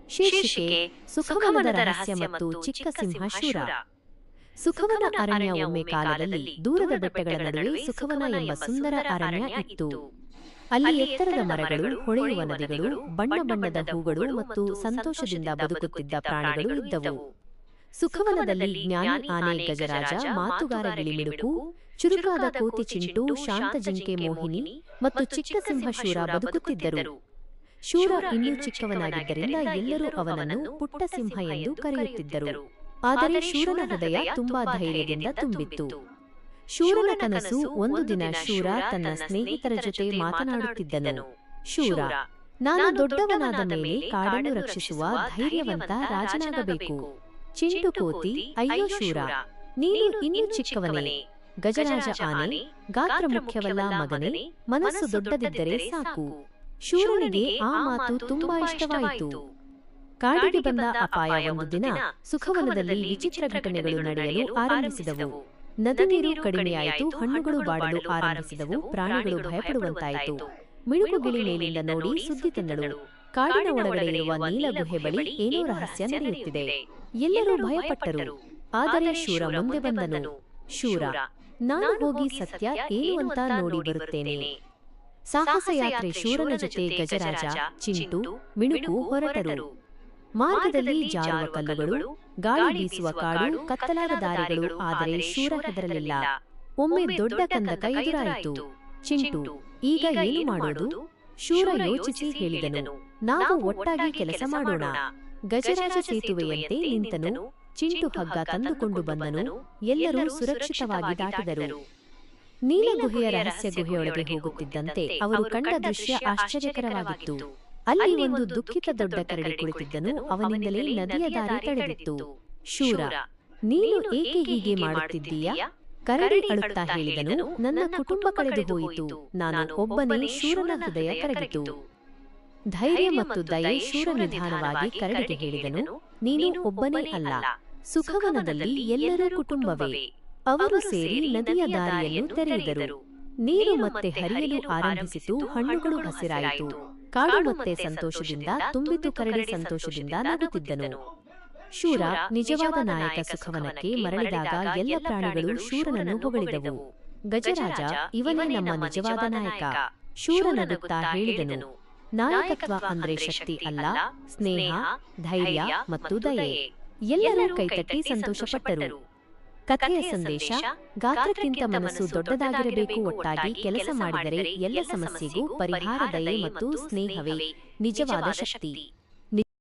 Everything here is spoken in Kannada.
ಶೀರ್ಷಿಕೆ ಸುಖವನದ ರಹಸ್ಯ ಮತ್ತು ಚಿಕ್ಕ ಸಿಂಹ ಶೂರ. ಸುಖವನ ಅರಣ್ಯ ಒಮ್ಮೆ ಕಾಲದಲ್ಲಿ ದೂರದ ಬೆಟ್ಟಗಳ ನಡುವೆ ಸುಖವನ ಎಂಬ ಸುಂದರ ಅರಣ್ಯ ಇತ್ತು. ಅಲ್ಲಿ ಎತ್ತರದ ಮರಗಳು, ಹೊಳೆಯುವ ನದಿಗಳು, ಬಣ್ಣ ಬಣ್ಣದ ಹೂಗಳು ಮತ್ತು ಸಂತೋಷದಿಂದ ಬದುಕುತ್ತಿದ್ದ ಪ್ರಾಣಿಗಳು ಇದ್ದವು. ಸುಖವನದಲ್ಲಿ ಜ್ಞಾನಿ ಆನೆ ಗಜರಾಜ, ಮಾತುಗಾರ ಗಿಳಿಮಿಡುಕು, ಚುರುಕಾದ ಕೋತಿ ಚಿಂಟು, ಶಾಂತ ಜಿಂಕೆ ಮೋಹಿನಿ ಮತ್ತು ಚಿಕ್ಕ ಸಿಂಹ ಶೂರ ಬದುಕುತ್ತಿದ್ದರು. ಶೂರ ಇನ್ನೂ ಚಿಕ್ಕವನಾಗಿದ್ದರಿಂದ ಎಲ್ಲರೂ ಅವನನ್ನು ಪುಟ್ಟ ಸಿಂಹ ಎಂದು ಕರೆಯುತ್ತಿದ್ದರು. ಆದರೆ ಶೂರನ ಹೃದಯ ತುಂಬಾ ಧೈರ್ಯದಿಂದ ತುಂಬಿತ್ತು. ಶೂರನ ಕನಸು ಒಂದು ದಿನ ಶೂರ ತನ್ನ ಸ್ನೇಹಿತರ ಜೊತೆ ಮಾತನಾಡುತ್ತಿದ್ದನು. ಶೂರ, ನಾನು ದೊಡ್ಡವನಾದ ಮೇಲೆ ಕಾಡನ್ನು ರಕ್ಷಿಸುವ ಧೈರ್ಯವಂತ ರಾಜನಾಗಬೇಕು. ಚಿಂಟು ಕೋತಿ, ಅಯ್ಯೋ ಶೂರ, ನೀನು ಇನ್ನೂ ಚಿಕ್ಕವನೇ. ಗಜರಾಜ ಆನೆ, ಗಾತ್ರ ಮುಖ್ಯವಲ್ಲ ಮಗನೇ, ಮನಸ್ಸು ದೊಡ್ಡದಿದ್ದರೆ ಸಾಕು. ಶೂರನಿಗೆ ಆ ಮಾತು ತುಂಬಾ ಇಷ್ಟವಾಯಿತು. ಕಾಡಿಗೆ ಬಂದ ಅಪಾಯ ಒಂದು ದಿನ ಸುಖವನದಲ್ಲಿ ವಿಚಿತ್ರ ಘಟನೆಗಳು ನಡೆಯಲು ಆರಂಭಿಸಿದವು. ನದಿ ನೀರು ಕಡಿಮೆಯಾಯಿತು, ಹಣ್ಣುಗಳು ಬಾಡಲು ಆರಂಭಿಸಿದವು, ಪ್ರಾಣಿಗಳು ಭಯಪಡುವಂತಾಯಿತು. ಮಿಣುಕುಗಿಳಿ ಮೇಲಿಂದ ನೋಡಿ ಸುದ್ದಿ ತಂದಳು. ಕಾಡಿನ ಒಳಗಡೆ ಇರುವ ನೀಲ ಗುಹೆ ಬಳಿ ಏನೋ ರಹಸ್ಯ ನಡೆಯುತ್ತಿದೆ. ಎಲ್ಲರೂ ಭಯಪಟ್ಟರು. ಆದರೆ ಶೂರ ಮುಂದೆ ಬಂದನು. ಶೂರ, ನಾನು ಹೋಗಿ ಸತ್ಯ ಏನು ಅಂತ ನೋಡಿ ಬರುತ್ತೇನೆ. ಸಾಹಸ ಯಾತ್ರೆ ಶೂರನ ಜೊತೆ ಗಜರಾಜ, ಚಿಂಟು, ಮಿಣುಕು ಹೊರಟರು. ಮಾರ್ಗದಲ್ಲಿ ಜಾರುವ ಕಲ್ಲುಗಳು, ಗಾಳಿ ಬೀಸುವ ಕಾಡು, ಕತ್ತಲಾದ ದಾರಿಗಳು. ಆದರೆ ಶೂರ ಹೆದರಲಿಲ್ಲ. ಒಮ್ಮೆ ದೊಡ್ಡ ಕಂದಕ ಎದುರಾಯಿತು. ಚಿಂಟು, ಈಗ ಏನು ಮಾಡೋದು? ಶೂರ ಯೋಚಿಸಿ ಹೇಳಿದನು, ನಾವು ಒಟ್ಟಾಗಿ ಕೆಲಸ ಮಾಡೋಣ. ಗಜರಾಜ ಸೇತುವೆಯಂತೆ ನಿಂತನು. ಚಿಂಟು ಹಗ್ಗ ತಂದುಕೊಂಡು ಬಂದನು. ಎಲ್ಲರೂ ಸುರಕ್ಷಿತವಾಗಿ ದಾಟಿದರು. ನೀಲ ಗುಹೆಯ ರಹಸ್ಯ ಗುಹೆಯೊಳಗೆ ಹೋಗುತ್ತಿದ್ದಂತೆ ಅವರು ಕಂಡ ದೃಶ್ಯ ಆಶ್ಚರ್ಯಕರವಾಗಿತ್ತು. ಅಲ್ಲಿ ಒಂದು ದುಃಖಿತ ದೊಡ್ಡ ಕರಡಿ ಕುಳಿತಿದ್ದನು. ಅವನಿಂದಲೇ ನದಿಯ ದಾರಿ ತಡೆದಿತ್ತು. ಶೂರ, ನೀನು ಏಕೆ ಹೀಗೆ ಮಾಡುತ್ತಿದ್ದೀಯಾ? ಕರಡಿ ಅಳುತ್ತಾ ಹೇಳಿದನು, ನನ್ನ ಕುಟುಂಬ ಕಳೆದು ಹೋಯಿತು. ನಾನು ಒಬ್ಬನೇ. ಶೂರನ ಹೃದಯ ಕರಗಿತು. ಧೈರ್ಯ ಮತ್ತು ದಯೆ. ಶೂರ ನಿಧಾನವಾಗಿ ಕರಡಿಗೆ ಹೇಳಿದನು, ನೀನು ಒಬ್ಬನೇ ಅಲ್ಲ. ಸುಖವನದಲ್ಲಿ ಎಲ್ಲರೂ ಕುಟುಂಬವೇ. ಅವರು ಸೇರಿ ನದಿಯ ದಾರಿಯನ್ನು ತೆರೆಯಿದರು. ನೀರು ಮತ್ತೆ ಹರಿಯಲು ಆರಂಭಿಸಿತು. ಹಣ್ಣುಗಳು ಹಸಿರಾಯಿತು. ಕಾಡು ಮತ್ತೆ ಸಂತೋಷದಿಂದ ತುಂಬಿತು. ಕರಡಿ ಸಂತೋಷದಿಂದ ನಗುತ್ತಿದ್ದನು. ಶೂರ ನಿಜವಾದ ನಾಯಕ. ಸುಖವನಕ್ಕೆ ಮರಳಿದಾಗ ಎಲ್ಲ ಪ್ರಾಣಿಗಳು ಶೂರನನ್ನು ಹೊಗಳಿದವು. ಗಜರಾಜ, ಇವನೇ ನಮ್ಮ ನಿಜವಾದ ನಾಯಕ. ಶೂರ ನಗುತ್ತಾ ಹೇಳಿದನು, ನಾಯಕತ್ವ ಅಂದ್ರೆ ಶಕ್ತಿ ಅಲ್ಲ, ಸ್ನೇಹ, ಧೈರ್ಯ ಮತ್ತು ದಯೆ. ಎಲ್ಲರೂ ಕೈತಟ್ಟಿ ಸಂತೋಷಪಟ್ಟರು. ಕಥೆಯ ಸಂದೇಶ: ಗಾತ್ರಕ್ಕಿಂತ ಮನಸ್ಸು ದೊಡ್ಡದಾಗಿರಬೇಕು. ಒಟ್ಟಾಗಿ ಕೆಲಸ ಮಾಡಿದರೆ ಎಲ್ಲ ಸಮಸ್ಯೆಗೂ ಪರಿಹಾರ. ದಯೆ ಮತ್ತು ಸ್ನೇಹವೇ ನಿಜವಾದ ಶಕ್ತಿ.